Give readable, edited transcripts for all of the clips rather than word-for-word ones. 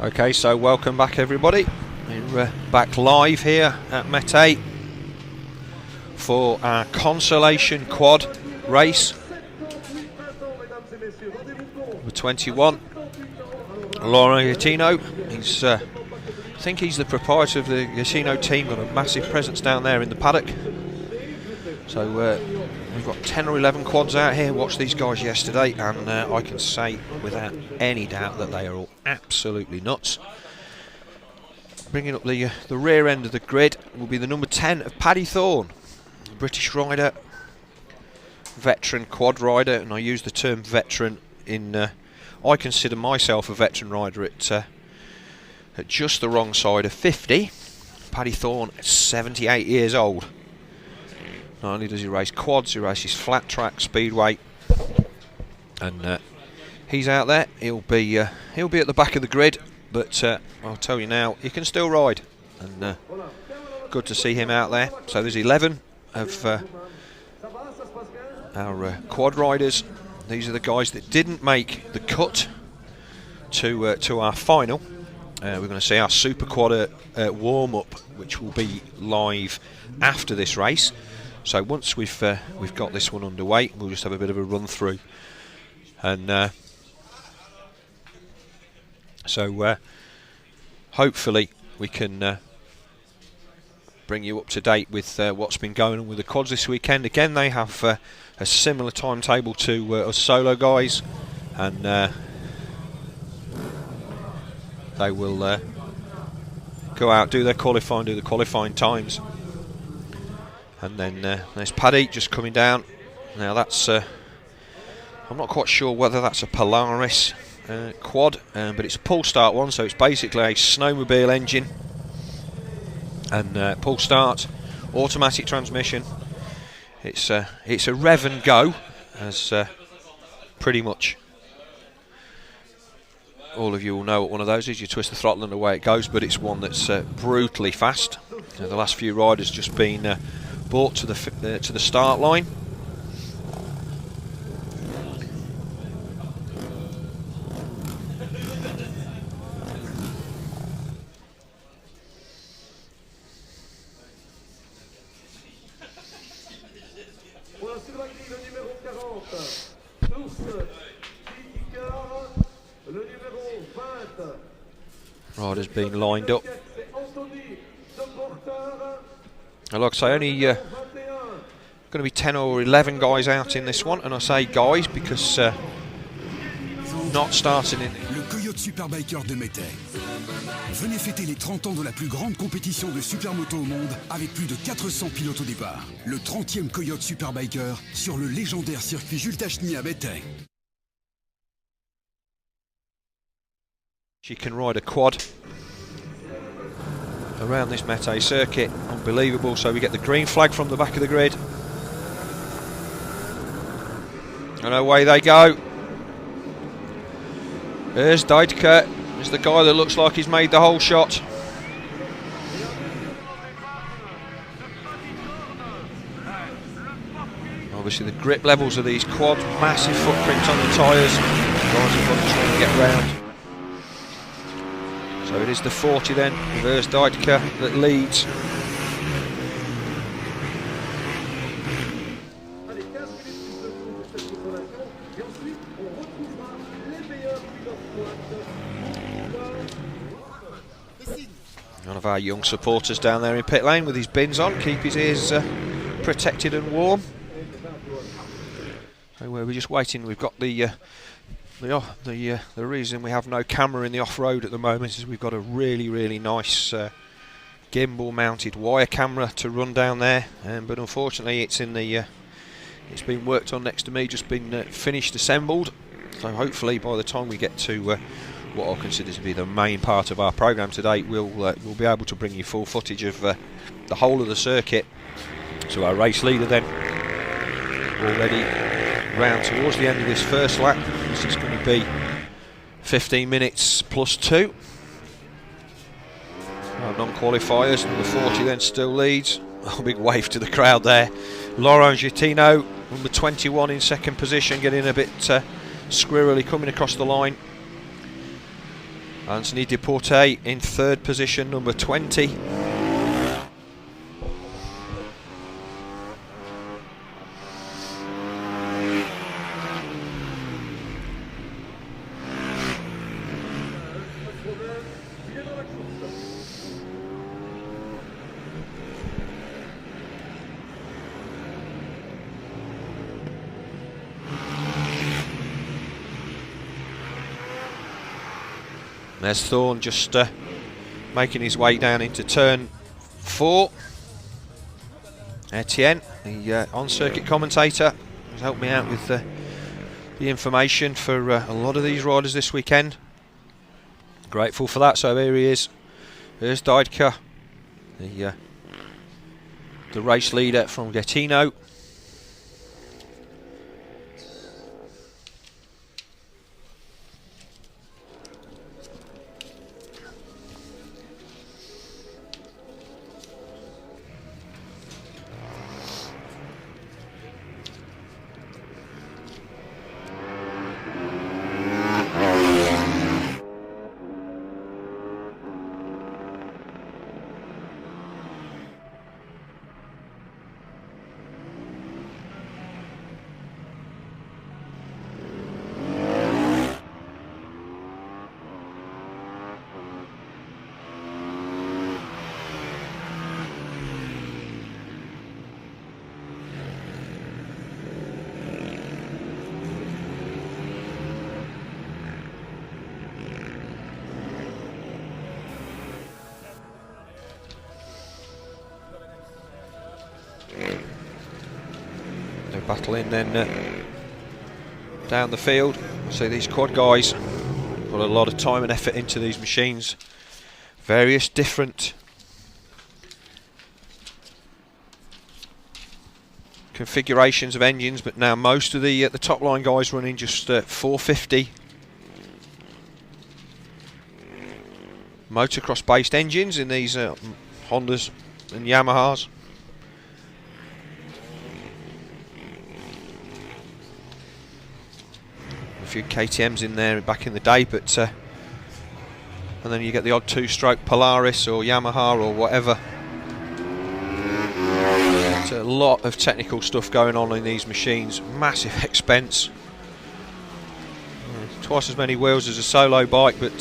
Okay, so welcome back everybody. We're back live here at Mettet for our Consolation quad race. Number 21, Laurent Gattino. He's, I think he's the proprietor of the Gattino team, got a massive presence down there in the paddock. So we've got 10 or 11 quads out here, watched these guys yesterday, and I can say without any doubt that they are all absolutely nuts. Bringing up the rear end of the grid will be the number 10 of Paddy Thorne, British rider, veteran quad rider, and I use the term veteran in, I consider myself a veteran rider at just the wrong side of 50. Paddy Thorne, 78 years old. Not only does he race quads, he races flat track, speedway, and he's out there. He'll be at the back of the grid, but I'll tell you now, he can still ride, and good to see him out there. So there's 11 of our quad riders. These are the guys that didn't make the cut to our final. We're going to see our Superquader warm up, which will be live after this race. So once we've got this one underway, we'll just have a bit of a run through, and so hopefully we can bring you up to date with what's been going on with the quads this weekend. Again, they have a similar timetable to us solo guys, and they will go out, do their qualifying, do the qualifying times. And then there's Paddy just coming down. Now that's, I'm not quite sure whether that's a Polaris quad, but it's a pull start one, so it's basically a snowmobile engine. And pull start, automatic transmission. It's a rev and go, as pretty much all of you will know what one of those is. You twist the throttle and away it goes, but it's one that's brutally fast. The last few riders just been brought to the start line. Riders being lined up. And like I say, only going to be 10 or 11 guys out in this one, and I say guys because not starting in. Le Coyote Superbiker de Mettet. Venez fêter les 30 ans de la plus grande compétition de supermoto au monde avec plus de 400 pilotes au départ. Le 30e Coyote Superbiker sur le légendaire circuit Jules Tacheny à Mettet. She can ride a quad around this Mettet circuit, unbelievable. So we get the green flag from the back of the grid, and away they go. There's Deitke, there's the guy that looks like he's made the whole shot. Obviously the grip levels of these quads, massive footprint on the tyres, guys have got to try and get round. So it is the 40 then, there's Deitke that leads. One of our young supporters down there in pit lane with his bins on, keep his ears protected and warm. So we're just waiting, we've got the reason we have no camera in the off-road at the moment is we've got a really nice gimbal mounted wire camera to run down there, but unfortunately it's in the it's been worked on next to me, just been finished assembled. So hopefully by the time we get to what I consider to be the main part of our program today, we'll be able to bring you full footage of the whole of the circuit. So our race leader then already round towards the end of this first lap. This is going to be 15 minutes plus 2. Non-qualifiers, number 40 then still leads. A big wave to the crowd there. Laurent Gattino, number 21 in second position, getting a bit squirrely coming across the line. Anthony Deporte in third position, number 20. There's Thorne just making his way down into turn 4. Etienne, the on-circuit commentator, has helped me out with the information for a lot of these riders this weekend. Grateful for that. So here he is. Here's Deidke, the race leader from Gatineau. Battling then down the field. So these quad guys put a lot of time and effort into these machines. Various different configurations of engines, but now most of the top line guys running just 450 motocross based engines in these Hondas and Yamahas. A few KTMs in there back in the day, but and then you get the odd two-stroke Polaris or Yamaha or whatever. It's a lot of technical stuff going on in these machines. Massive expense. Twice as many wheels as a solo bike, but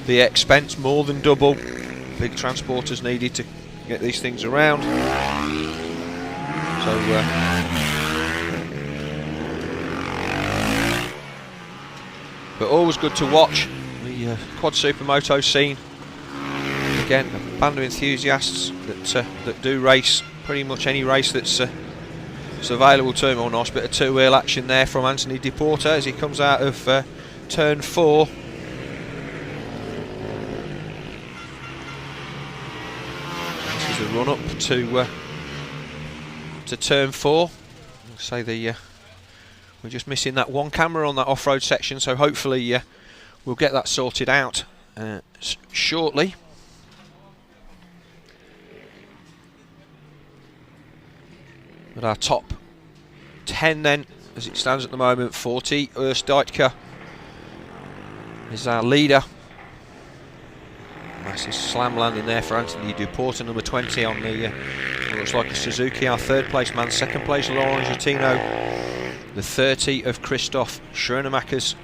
the expense more than double. Big transporters needed to get these things around. So. But always good to watch the quad supermoto scene. Again, a band of enthusiasts that do race pretty much any race that's available to him. Or nice bit of two-wheel action there from Anthony Deporte as he comes out of turn 4. This is the run-up to turn 4. I'll say we're just missing that one camera on that off-road section, so hopefully we'll get that sorted out shortly. But our top 10 then, as it stands at the moment, 40, Urs Deidke is our leader. Massive slam landing there for Anthony Deporte, number 20 on the, looks like a Suzuki, our third place man. Second place, Laurent Gitino. The 30 of Christoph Schoenemakers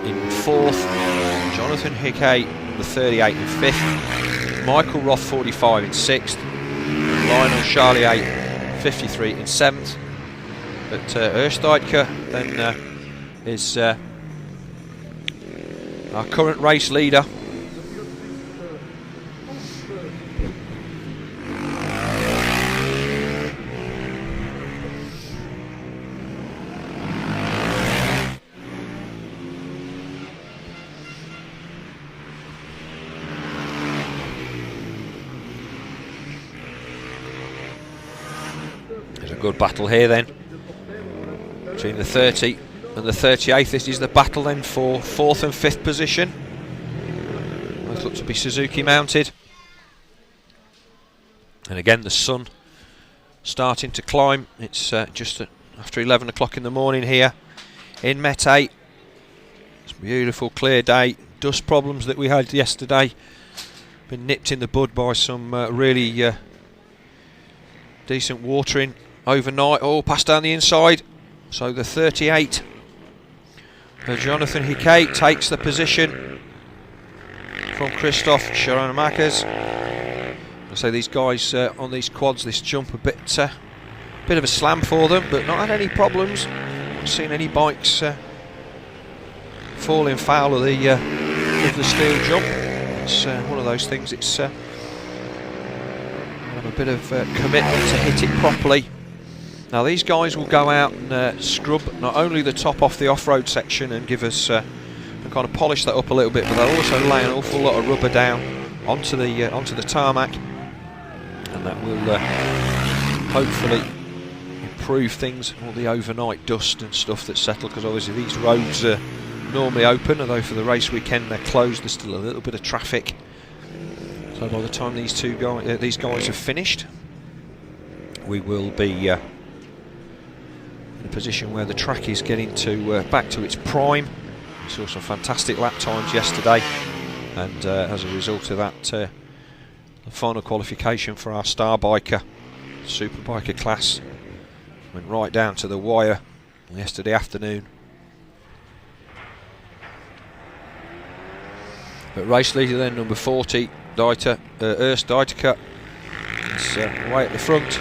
in 4th. Jonathan Hickey, the 38 in 5th. Michael Roth, 45 in 6th. Lionel Charlier, 53 in 7th. But Urs Deidke then is our current race leader. Good battle here then between the 30 and the 38th. This is the battle then for 4th and 5th position. Both look to be Suzuki mounted. And again the sun starting to climb. It's just after 11 o'clock in the morning here in Mettet. It's a beautiful clear day, dust problems that we had yesterday been nipped in the bud by some really decent watering overnight. Oh, pass down the inside. So the 38 Jonathan Hickey takes the position from Christoph Sharonamakers. So these guys on these quads, this jump a bit of a slam for them, but not had any problems. Not seen any bikes falling foul of the steel jump. It's one of those things. It's have a bit of commitment to hit it properly. Now these guys will go out and scrub not only the top off the off-road section and give us and kind of polish that up a little bit, but they'll also lay an awful lot of rubber down onto the tarmac, and that will hopefully improve things, all the overnight dust and stuff that's settled, because obviously these roads are normally open, although for the race weekend they're closed. There's still a little bit of traffic, so by the time these guys have finished, we will be in a position where the track is getting to back to its prime. We saw some fantastic lap times yesterday, and as a result of that, the final qualification for our star biker, superbiker class, went right down to the wire yesterday afternoon. But race leader then, number 40, Urs Deiteker, is way at the front.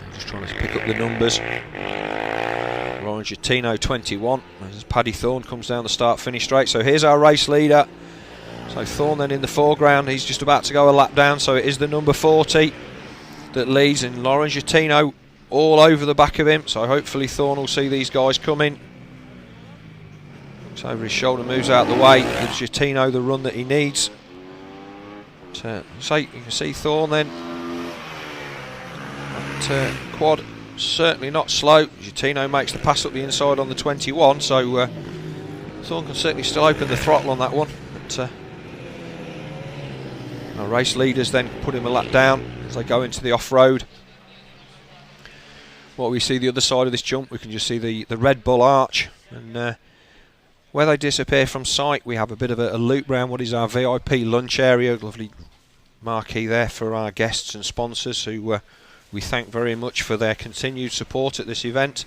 I'm just trying to pick up the numbers. Laurent Gitino 21, as Paddy Thorne comes down the start-finish straight. So here's our race leader. So Thorne then in the foreground, he's just about to go a lap down, so it is the number 40 that leads, and Laurent Gitino all over the back of him, so hopefully Thorne will see these guys coming. Looks over his shoulder, moves out the way, gives Gitino the run that he needs. So you can see Thorne then, that quad certainly not slow. Gitino makes the pass up the inside on the 21, so Thorne can certainly still open the throttle on that one. But our race leaders then put him a lap down as they go into the off-road. What we see the other side of this jump, we can just see the Red Bull arch, and where they disappear from sight, we have a bit of a loop round what is our VIP lunch area. Lovely marquee there for our guests and sponsors, who we thank very much for their continued support at this event,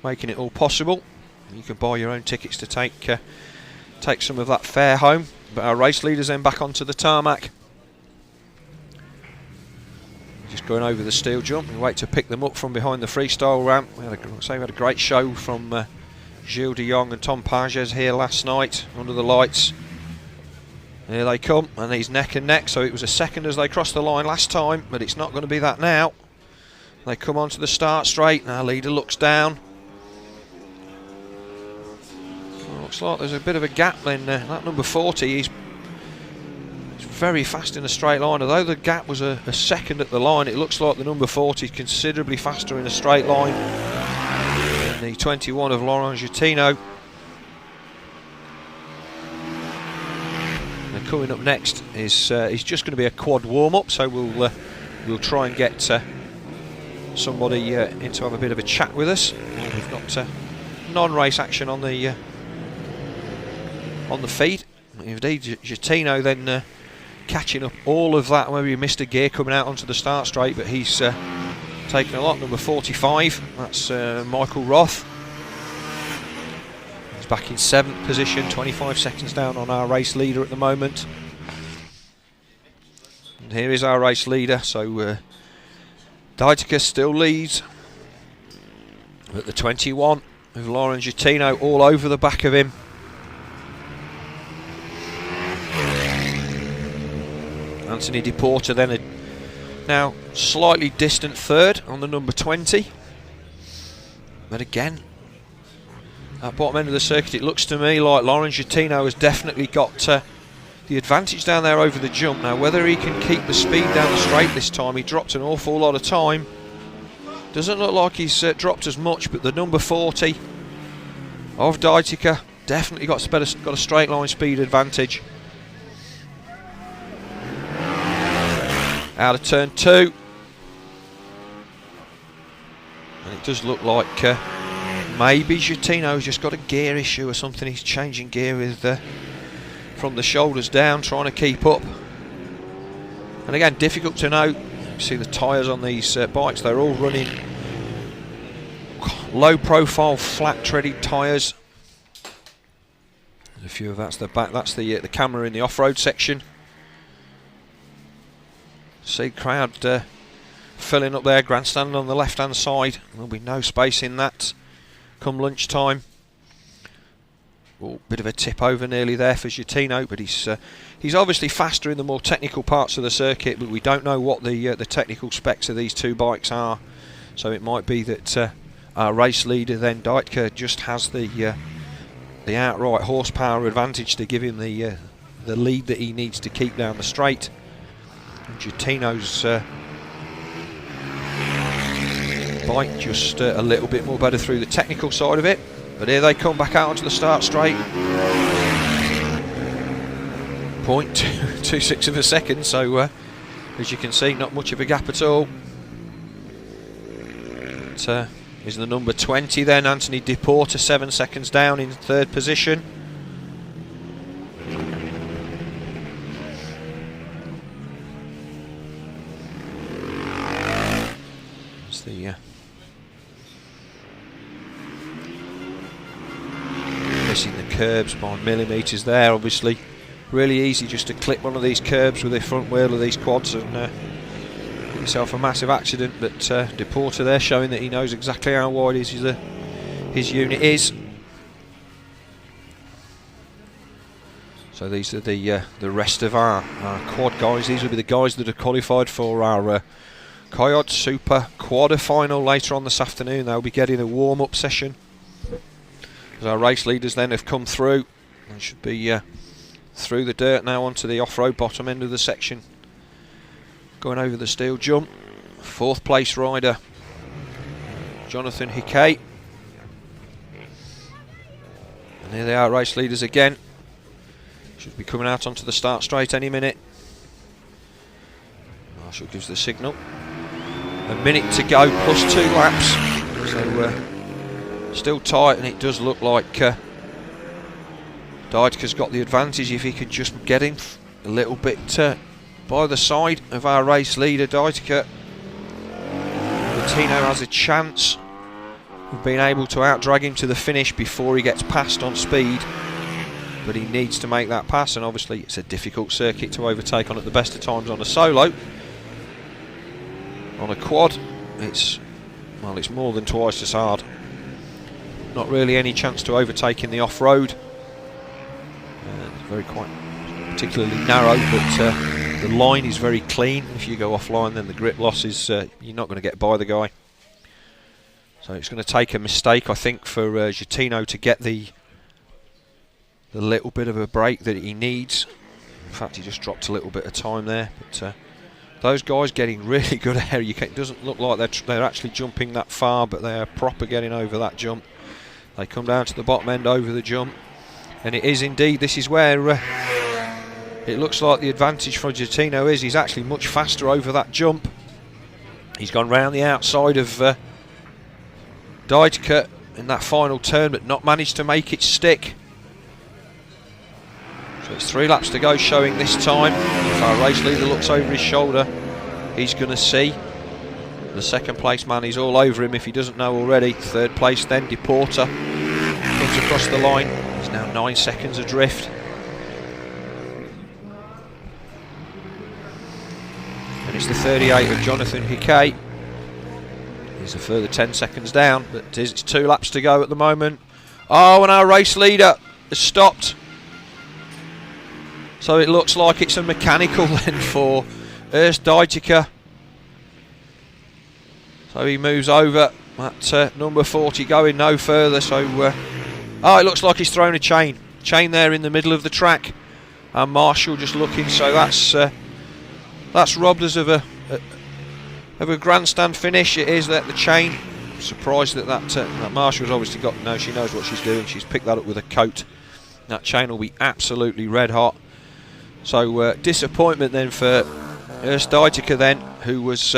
making it all possible. You can buy your own tickets to take some of that fare home. But our race leaders then back onto the tarmac, just going over the steel jump. We wait to pick them up from behind the freestyle ramp. We had a great show from Gilles de Jong and Tom Pages here last night under the lights. Here they come, and he's neck and neck. So it was a second as they crossed the line last time, but it's not going to be that now. They come onto the start straight, and our leader looks down. Looks like there's a bit of a gap then. That number 40, he's very fast in a straight line. Although the gap was a second at the line, it looks like the number 40 is considerably faster in a straight line than the 21 of Laurent Gitino. And coming up next is just going to be a quad warm-up, so we'll try and get somebody in to have a bit of a chat with us. We've got non-race action on the feed. Indeed, Gitino then catching up all of that, where he missed a gear coming out onto the start straight, but he's taken a lot. Number 45, that's Michael Roth. He's back in 7th position, 25 seconds down on our race leader at the moment. And here is our race leader, so Deiteker still leads, but the 21 with Laurent Gitino all over the back of him. Anthony DePorter then now slightly distant third on the number 20. But again, at bottom end of the circuit, it looks to me like Laurent Gitino has definitely got the advantage down there over the jump. Now, whether he can keep the speed down the straight this time, he dropped an awful lot of time. Doesn't look like he's dropped as much, but the number 40 of Deiteker definitely got a straight line speed advantage. Out of turn 2, and it does look like maybe Giottino's just got a gear issue or something. He's changing gear with from the shoulders down, trying to keep up. And again, difficult to know. You see the tyres on these bikes, they're all running low profile, flat treaded tyres. There's a few of that's the back, that's the camera in the off-road section. See crowd filling up there, grandstand on the left hand side. There'll be no space in that come lunchtime. Oh, bit of a tip over nearly there for Giottino, but he's obviously faster in the more technical parts of the circuit, but we don't know what the technical specs of these two bikes are. So it might be that our race leader then, Deitke, just has the outright horsepower advantage to give him the lead that he needs to keep down the straight. And Giottino's bike just a little bit more better through the technical side of it. But here they come back out onto the start straight. 0.26 of a second, so as you can see, not much of a gap at all. But, is the number 20 then, Anthony DePorter, 7 seconds down in third position. It's the missing the curbs by millimetres there, obviously. Really easy just to clip one of these curbs with the front wheel of these quads and get yourself a massive accident. But DePorter there showing that he knows exactly how wide his unit is. So these are the rest of our quad guys. These will be the guys that are qualified for our Coyote Super Quarter final later on this afternoon. They'll be getting a warm-up session. As our race leaders then have come through, they should be through the dirt now onto the off-road bottom end of the section, going over the steel jump. Fourth place rider Jonathan Hickey, and here they are, race leaders again. Should be coming out onto the start straight any minute. Marshall gives the signal. A minute to go plus 2 laps, so still tight, and it does look like Deitke's got the advantage if he can just get him a little bit by the side of our race leader Deitke. Giottino has a chance of being able to outdrag him to the finish before he gets passed on speed, but he needs to make that pass, and obviously it's a difficult circuit to overtake on at the best of times on a solo. On a quad, it's more than twice as hard. Not really any chance to overtake in the off-road. Very quite particularly narrow, but the line is very clean. If you go offline, then the grip loss is you're not going to get by the guy. So it's going to take a mistake, I think, for Giottino to get the little bit of a break that he needs. In fact, he just dropped a little bit of time there. But those guys getting really good air. It doesn't look like they're actually jumping that far, but they are proper getting over that jump. They come down to the bottom end over the jump. And it is indeed, this is where it looks like the advantage for Giottino is. He's actually much faster over that jump. He's gone round the outside of Deitke in that final turn, but not managed to make it stick. So it's 3 laps to go, showing this time. If our race leader looks over his shoulder, he's going to see the second place man. He's all over him if he doesn't know already. Third place then, DePorter comes across the line. He's now 9 seconds adrift. And it's the 38 of Jonathan Hickey. He's a further 10 seconds down, but it's 2 laps to go at the moment. Oh, and our race leader has stopped. So it looks like it's a mechanical then for Ernst Deitke. So he moves over at number 40, going no further. So, oh, it looks like he's thrown a chain there in the middle of the track. And Marshall just looking. So that's robbed us of a grandstand finish. It is that the chain. I'm surprised that Marshall's obviously got. No, she knows what she's doing. She's picked that up with a coat. That chain will be absolutely red hot. So disappointment then for Ernst Deitke then, who was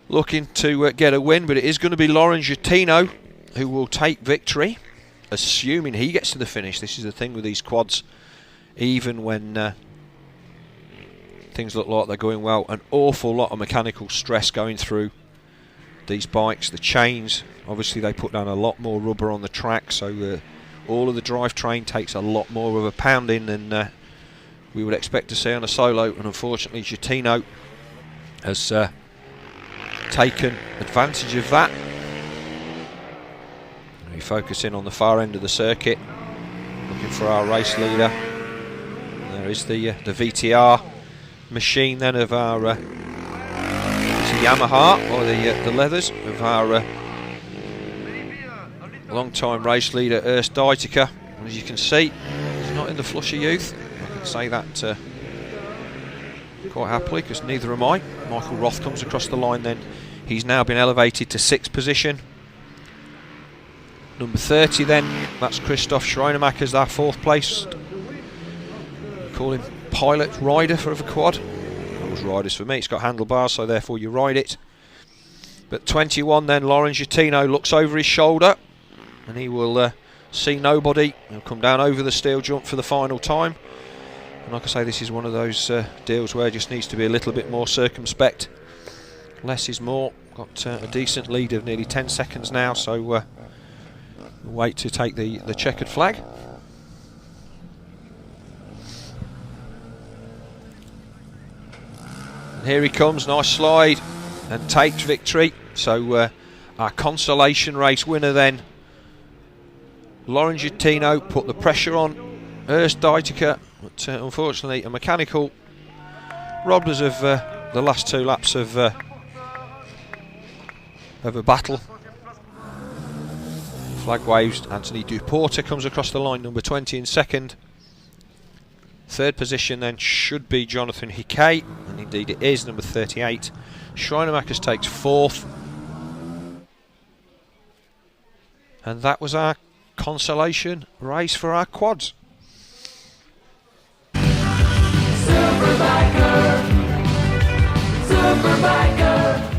looking to get a win, but it is going to be Laurent Gitino who will take victory, assuming he gets to the finish. This is the thing with these quads, even when things look like they're going well, an awful lot of mechanical stress going through these bikes. The chains, obviously they put down a lot more rubber on the track, so all of the drivetrain takes a lot more of a pounding than we would expect to see on a solo, and unfortunately Gitino has taken advantage of that. We focus in on the far end of the circuit, looking for our race leader. There is the VTR machine then of our Yamaha, or the leathers of our long-time race leader Urs Deitiker. As you can see, he's not in the flush of youth. I can say that quite happily, because neither am I. Michael Roth comes across the line then. He's now been elevated to 6th position. Number 30 then, that's Christoph Schreinermacher's our 4th place. We call him pilot rider for the quad. Those riders for me, it's got handlebars, so therefore you ride it. But 21 then, Laurent Gitino looks over his shoulder, and he will see nobody. He'll come down over the steel jump for the final time. And like I say, this is one of those deals where it just needs to be a little bit more circumspect. Less is more. Got a decent lead of nearly 10 seconds now, so we'll wait to take the checkered flag. And here he comes, nice slide, and takes victory. So our consolation race winner then, Laurent Gitino, put the pressure on Urs Deitiker, but unfortunately a mechanical robbed us of the last 2 laps of a battle. Flag waves. Anthony Duporta comes across the line, number 20 in 2nd. 3rd position then should be Jonathan Hickey, and indeed it is, number 38. Schreinermacher takes 4th. And that was our consolation race for our quads. Superbiker, Superbiker.